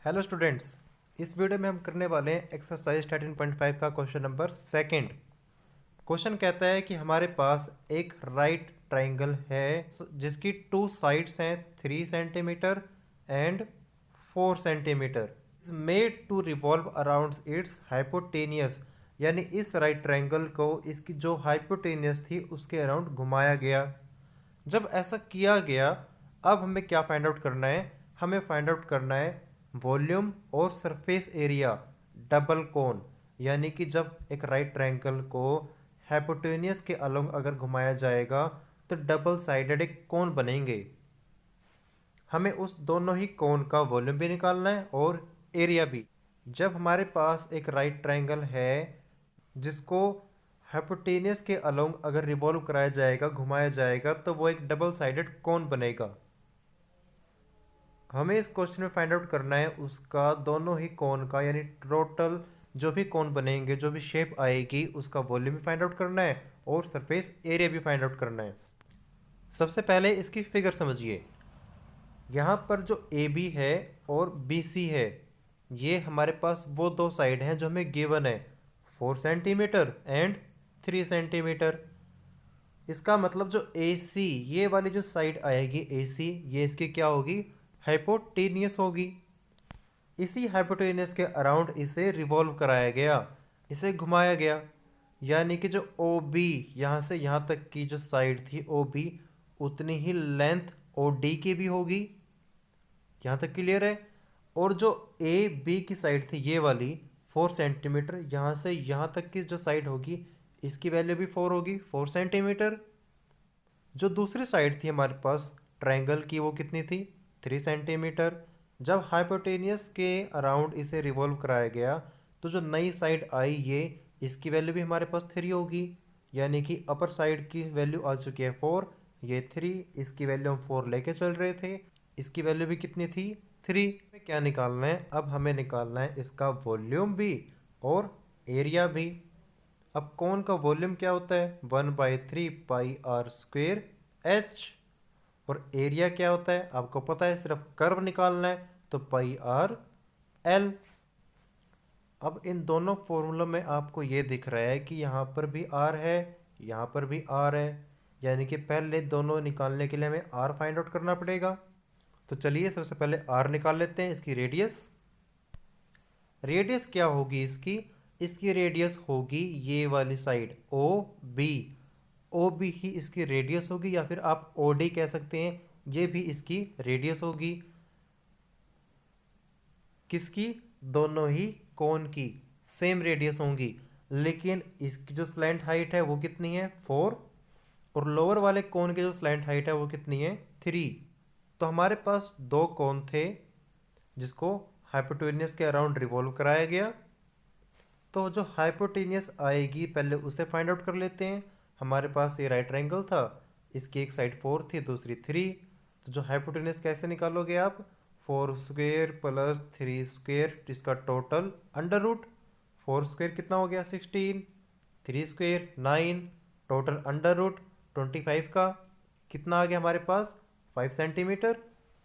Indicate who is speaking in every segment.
Speaker 1: Hello students, इस video में हम करने वाले हैं एक्सरसाइज 13.5 का क्वेश्चन नंबर सेकंड। क्वेश्चन कहता है कि हमारे पास एक राइट ट्राइंगल है जिसकी टू साइड्स हैं 3 centimetre and 4 centimetre. Is made to revolve around its hypotenuse, यानी इस राइट ट्राइंगल को इसकी जो हाइपोटेनियस थी उसके अराउंड घुमाया गया। जब ऐसा किया गया, अब हमें क्या फाइंड आउट करना है? हमें फाइंड आउट करना है वॉल्यूम और सरफेस एरिया डबल कोन, यानी कि जब एक राइट ट्रायंगल को हाइपोटेनियस के अलोंग अगर घुमाया जाएगा तो डबल साइडेड एक कोन बनेंगे। हमें उस दोनों ही कोन का वॉल्यूम भी निकालना है और एरिया भी। जब हमारे पास एक राइट ट्रायंगल है जिसको हाइपोटेनियस के अलोंग अगर रिवॉल्व कराया जाएगा, घुमाया जाएगा, तो वो एक डबल साइडेड कोन बनेगा। हमें इस क्वेश्चन में फाइंड आउट करना है उसका दोनों ही कोन का, यानी टोटल जो भी कोन बनेंगे, जो भी शेप आएगी, उसका वॉल्यूम भी फाइंड आउट करना है और सरफेस एरिया भी फाइंड आउट करना है। सबसे पहले इसकी फिगर समझिए। यहाँ पर जो ए बी है और बी सी है, ये हमारे पास वो दो साइड हैं जो हमें गिवन है, 4 सेंटीमीटर एंड 3 सेंटीमीटर। इसका मतलब जो ए सी, ये वाली जो साइड आएगी ए सी, ये इसकी क्या होगी? हाइपोटेनियस होगी। इसी हाइपोटेनियस के अराउंड इसे रिवॉल्व कराया गया, इसे घुमाया गया, यानी कि जो ओ बी यहाँ से यहाँ तक की जो साइड थी ओ बी, उतनी ही लेंथ ओ डी की भी होगी। यहाँ तक क्लियर है? और जो ए बी की साइड थी ये वाली 4 सेंटीमीटर, यहाँ से यहाँ तक की जो साइड होगी इसकी वैल्यू भी 4 होगी, 4 सेंटीमीटर। जो दूसरी साइड थी हमारे पास ट्रायंगल की, वो कितनी थी? 3 सेंटीमीटर। जब हाइपोटेनियस के अराउंड इसे रिवॉल्व कराया गया तो जो नई साइड आई ये, इसकी वैल्यू भी हमारे पास 3 होगी, यानी कि अपर साइड की वैल्यू आ चुकी है 4, ये 3, इसकी वैल्यू हम 4 लेके चल रहे थे, इसकी वैल्यू भी कितनी थी? 3। क्या निकालना है? अब हमें निकालना है इसका वॉल्यूम भी और एरिया भी। अब कौन का वॉल्यूम क्या होता है? 1/3 पाई आर स्क्वेयर एच। और एरिया क्या होता है आपको पता है, सिर्फ कर्व निकालना है तो पाई आर एल। अब इन दोनों फॉर्मूलों में आपको ये दिख रहा है कि यहाँ पर भी आर है, यहाँ पर भी आर है, यानी कि पहले दोनों निकालने के लिए हमें आर फाइंड आउट करना पड़ेगा। तो चलिए सबसे पहले आर निकाल लेते हैं। इसकी रेडियस, रेडियस क्या होगी इसकी? इसकी रेडियस होगी ये वाली side O B, O B ही इसकी रेडियस होगी, या फिर आप ओ डी कह सकते हैं, ये भी इसकी रेडियस होगी। किसकी? दोनों ही कोन की सेम रेडियस होंगी, लेकिन इसकी जो स्लैंट हाइट है वो कितनी है? 4, और लोअर वाले कोन की जो स्लैंट हाइट है वो कितनी है? 3। तो हमारे पास दो कोन थे जिसको हाइपोटेनियस के अराउंड रिवॉल्व कराया गया। तो जो हाइपोटेनियस आएगी पहले उसे फाइंड आउट कर लेते हैं। हमारे पास ये राइट ट्रायंगल था, इसकी एक साइड 4 थी, दूसरी 3। तो जो हाइपोटेनियस कैसे निकालोगे आप? 4 स्क्वेयर प्लस 3 स्क्वेयर, इसका टोटल अंडर रूट। 4 स्क्वेयर कितना हो गया? 16, 3 स्क्वेयर 9, टोटल अंडर रूट 25 का कितना आ गया हमारे पास? 5 सेंटीमीटर।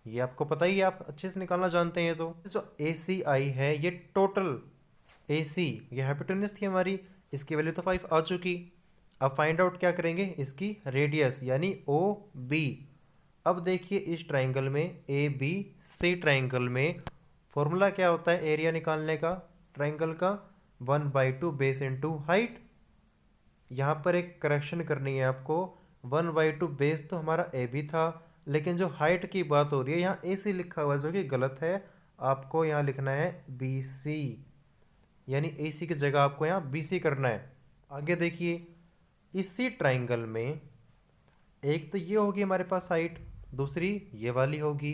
Speaker 1: ये आपको पता ही है, आप अच्छे से निकालना जानते हैं। तो जो ए सी आई है, ये टोटल ए सी, ये हाइपोटेनियस थी हमारी, इसकी वैल्यू तो 5 आ चुकी। अब फाइंड आउट क्या करेंगे? इसकी रेडियस, यानी ओ बी। अब देखिए इस ट्राइंगल में, ए बी सी ट्राइंगल में फॉर्मूला क्या होता है एरिया निकालने का ट्राइंगल का? 1/2 बेस इंटू हाइट। यहाँ पर एक करेक्शन करनी है आपको, 1/2 बेस तो हमारा ए बी था, लेकिन जो हाइट की बात हो रही है यहाँ ए सी लिखा हुआ है, जो कि गलत है। आपको यहाँ लिखना है बी सी, यानी ए सी की जगह आपको यहाँ बी सी करना है। आगे देखिए, इसी ट्राइंगल में एक तो ये होगी हमारे पास हाइट, दूसरी ये वाली होगी।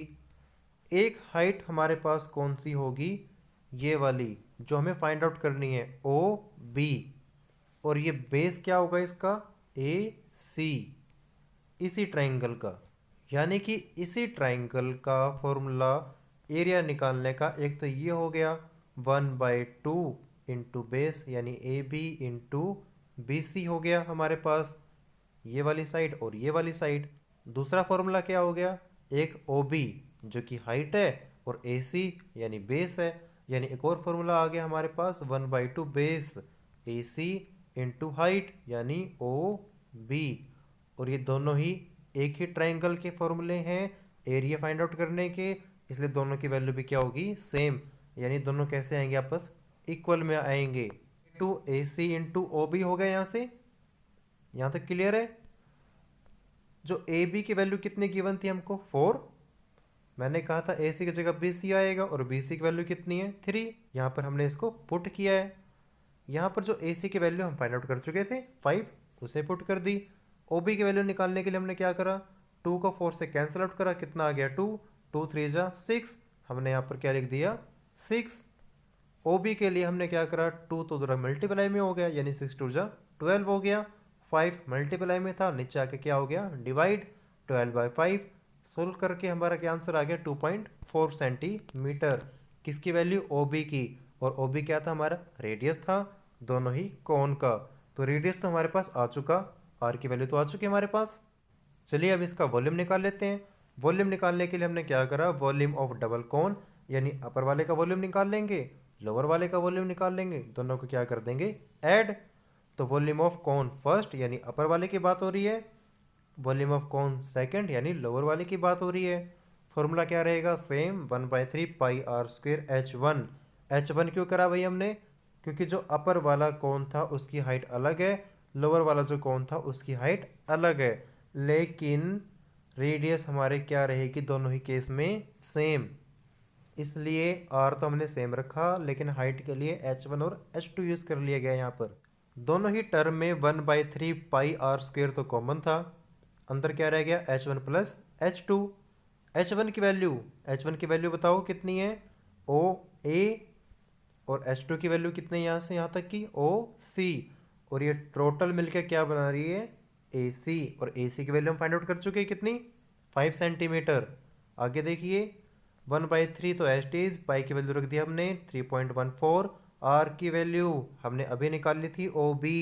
Speaker 1: एक हाइट हमारे पास कौन सी होगी? ये वाली, जो हमें फाइंड आउट करनी है, ओ बी। और ये बेस क्या होगा इसका? ए सी, इसी ट्राइंगल का। यानी कि इसी ट्राइंगल का फॉर्मूला एरिया निकालने का एक तो ये हो गया 1/2 इंटू बेस, यानी A B into B C हो गया हमारे पास, ये वाली साइड और ये वाली साइड। दूसरा फॉर्मूला क्या हो गया? एक ओ बी जो कि हाइट है, और AC यानी बेस है, यानी एक और फॉर्मूला आ गया हमारे पास 1/2 बेस AC इंटू हाइट यानी OB। और ये दोनों ही एक ही ट्राइंगल के फॉर्मूले हैं एरिया फाइंड आउट करने के, इसलिए दोनों की वैल्यू भी क्या होगी, सेम। यानी दोनों कैसे आएंगे, आपस इक्वल में आएंगे। टू AC इंटू OB हो गया। यहाँ से यहाँ तक क्लियर है। जो AB की वैल्यू कितनी गिवन थी हमको, 4। मैंने कहा था AC की जगह BC आएगा और BC की वैल्यू कितनी है, 3। यहाँ पर हमने इसको पुट किया है। यहाँ पर जो AC की वैल्यू हम फाइंड आउट कर चुके थे 5, उसे पुट कर दी। OB की वैल्यू निकालने के लिए हमने क्या करा, 2 को 4 से कैंसिल आउट करा, कितना आ गया 2, 2 3 जा 6, हमने यहाँ पर क्या लिख दिया 6। OB के लिए हमने क्या करा, 2 तो उधर मल्टीप्लाई में हो गया यानी 6 2 जा 12 हो गया, 5 मल्टीप्लाई में था, नीचे आके क्या हो गया डिवाइड, 12/5। सोल्व करके हमारा क्या आंसर आ गया 2.4 सेंटीमीटर। किसकी वैल्यू, OB की। और OB क्या था हमारा, रेडियस था दोनों ही कोन का। तो रेडियस तो हमारे पास आ चुका, R की वैल्यू तो आ चुकी है हमारे पास। चलिए अब इसका वॉल्यूम निकाल लेते हैं। वॉल्यूम निकालने के लिए हमने क्या करा, वॉल्यूम ऑफ डबल कोन यानी अपर वाले का वॉल्यूम निकाल लेंगे, लोअर वाले का वॉल्यूम निकाल लेंगे, दोनों को क्या कर देंगे ऐड। तो वॉल्यूम ऑफ कोन फर्स्ट यानी अपर वाले की बात हो रही है, वॉल्यूम ऑफ कोन सेकंड यानी लोअर वाले की बात हो रही है। फॉर्मूला क्या रहेगा, same 1/3 pi are square H1। H1 क्यों करा भाई हमने, क्योंकि जो अपर वाला कोन था उसकी हाइट अलग है, लोअर वाला जो कोन था उसकी हाइट अलग है, लेकिन रेडियस हमारे क्या रहेगी दोनों ही केस में सेम। इसलिए R तो हमने सेम रखा, लेकिन हाइट के लिए H1 और H2 यूज़ कर लिया गया यहाँ पर। दोनों ही टर्म में 1/3 पाई आर स्क्वायर तो कॉमन था, अंदर क्या रह गया H1 प्लस H2। H1 की वैल्यू बताओ कितनी है, OA, और H2 की वैल्यू कितनी है यहाँ से यहाँ तक की OC, और ये टोटल मिलकर क्या बना रही है AC। और AC की वैल्यू हम फाइंड आउट कर चुके हैं कितनी, 5 सेंटीमीटर। आगे देखिए 1/3 तो एज इट इज, पाई की वैल्यू रख दी हमने 3.14, R की वैल्यू हमने अभी निकाल ली थी OB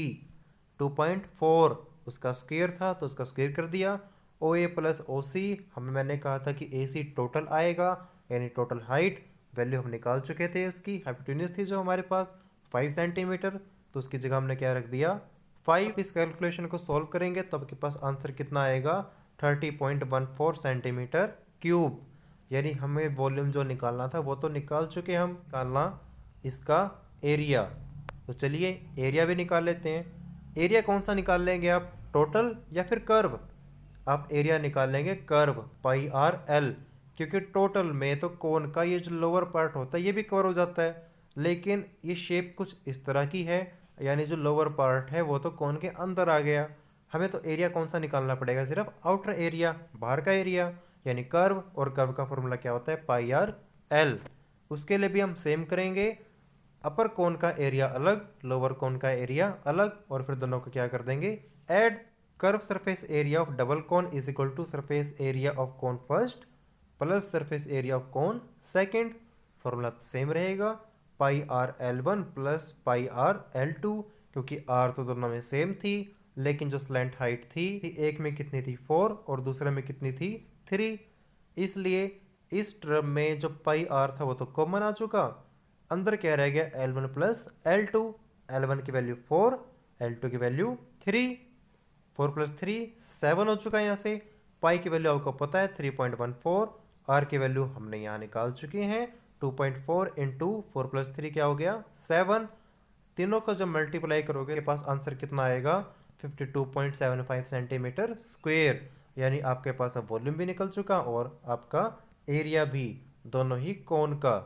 Speaker 1: 2.4, उसका स्क्वायर था तो उसका स्क्वायर कर दिया। OA प्लस OC मैंने कहा था कि AC टोटल आएगा यानी टोटल हाइट, वैल्यू हम निकाल चुके थे, उसकी हाइपोटेन्यूज थी जो हमारे पास 5 सेंटीमीटर, तो उसकी जगह हमने क्या रख दिया 5। इस कैलकुलेशन को सॉल्व करेंगे तो आपके पास आंसर कितना आएगा 30.14 सेंटीमीटर क्यूब। यानी हमें वॉल्यूम जो निकालना था वो तो निकाल चुके हम, निकालना इसका एरिया। तो चलिए एरिया भी निकाल लेते हैं। एरिया कौन सा निकाल लेंगे आप, टोटल या फिर कर्व। आप एरिया निकाल लेंगे कर्व पाई आर एल, क्योंकि टोटल में तो कोन का ये जो लोअर पार्ट होता है ये भी कवर हो जाता है, लेकिन ये शेप कुछ इस तरह की है, यानी जो लोअर पार्ट है वो तो कोन के अंदर आ गया। हमें तो एरिया कौन सा निकालना पड़ेगा, सिर्फ आउटर एरिया, बाहर का एरिया, यानी कर्व। और कर्व का फॉर्मूला क्या होता है, पाई आर एल। उसके लिए भी हम सेम करेंगे, अपर कोन का एरिया अलग, लोअर कोन का एरिया अलग, और फिर दोनों को क्या कर देंगे add. Curve surface area of double cone is equal to surface area of cone first plus surface area of cone second. Formula same रहेगा, pi R L1 plus pi R L2, क्योंकि R तो दोनों में same थी, लेकिन जो slant height थी एक में कितनी थी 4 और दूसरे में कितनी थी 3, इसलिए इस टर्म में जो पाई R था वो तो कॉमन आ चुका, अंदर क्या रह गया L1 प्लस L2। L1 की वैल्यू 4, L2 की वैल्यू 3, 4 प्लस 3 7 हो चुका है। यहाँ से पाई की वैल्यू आपको पता है 3.14, R की वैल्यू हमने यहाँ निकाल चुके हैं 2.4 इंटू 4 प्लस 3 क्या हो गया 7। तीनों को जब मल्टीप्लाई करोगे के पास आंसर कितना आएगा 52.75 सेंटीमीटर स्क्वेयर। यानी आपके पास अब वॉल्यूम भी निकल चुका और आपका एरिया भी, दोनों ही कोन का।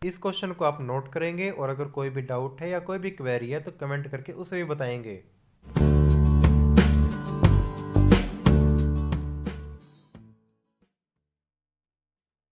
Speaker 1: इस क्वेश्चन को आप नोट करेंगे और अगर कोई भी डाउट है या कोई भी क्वेरी है तो कमेंट करके उसे भी बताएंगे।